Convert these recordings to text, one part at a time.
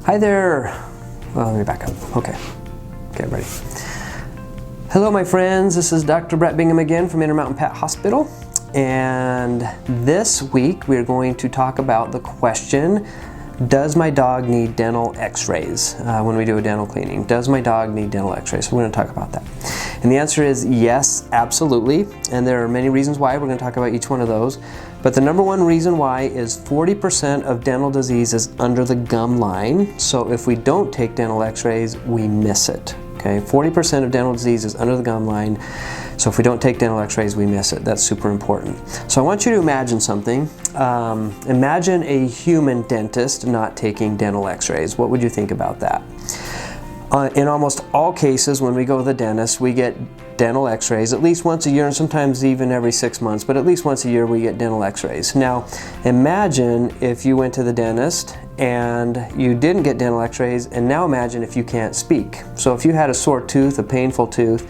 Hi there. Well, let me back up. Okay, ready. Hello, my friends. This is Dr. Brett Bingham again from Intermountain Pet Hospital. And this week we're going to talk about the question, does my dog need dental x-rays when we do a dental cleaning? Does my dog need dental x-rays? So we're going to talk about that. And the answer is yes, absolutely. And there are many reasons why. We're going to talk about each one of those. But the number one reason why is 40% of dental disease is under the gum line. So if we don't take dental x-rays, we miss it. Okay, 40% of dental disease is under the gum line. So if we don't take dental x-rays, we miss it. That's super important. So I want you to imagine something. Imagine a human dentist not taking dental x-rays. What would you think about that? In almost all cases, when we go to the dentist, we get dental x-rays at least once a year, and sometimes even every 6 months, but at least once a year we get dental x-rays. Now, imagine if you went to the dentist and you didn't get dental x-rays, and now imagine if you can't speak. So if you had a sore tooth, a painful tooth,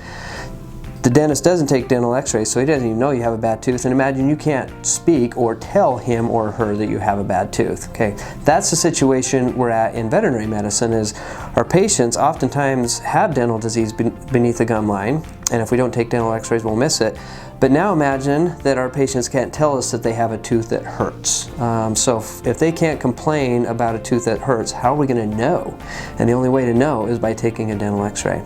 the dentist doesn't take dental x-rays, so he doesn't even know you have a bad tooth, and imagine you can't speak or tell him or her that you have a bad tooth. Okay, that's the situation we're at in veterinary medicine. Is our patients oftentimes have dental disease beneath the gum line, and if we don't take dental x-rays, we'll miss it. But now imagine that our patients can't tell us that they have a tooth that hurts. So if they can't complain about a tooth that hurts, how are we going to know? And the only way to know is by taking a dental x-ray.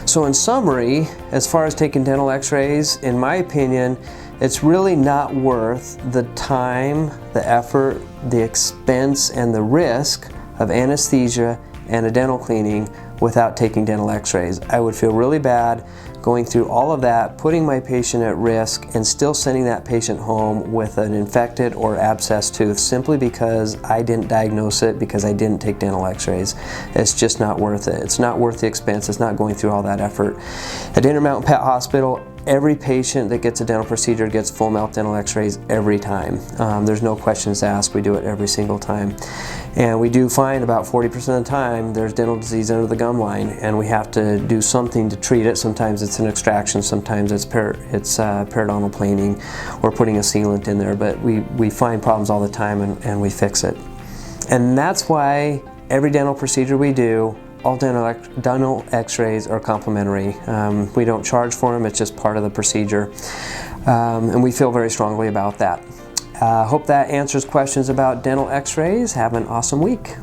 So in summary, as far as taking dental x-rays, in my opinion, it's really not worth the time, the effort, the expense, and the risk of anesthesia and a dental cleaning without taking dental x-rays. I would feel really bad going through all of that, putting my patient at risk, and still sending that patient home with an infected or abscessed tooth simply because I didn't diagnose it, because I didn't take dental x-rays. It's just not worth it. It's not worth the expense. It's not going through all that effort. At Intermountain Pet Hospital, every patient that gets a dental procedure gets full mouth dental x-rays every time. There's no questions asked. We do it every single time. And we do find about 40% of the time there's dental disease under the gum line, and we have to do something to treat it. Sometimes it's an extraction, sometimes it's periodontal planing or putting a sealant in there, but we find problems all the time and we fix it. And that's why every dental procedure we do, all dental x-rays are complimentary. We don't charge for them, it's just part of the procedure. And we feel very strongly about that. Hope that answers questions about dental x-rays. Have an awesome week.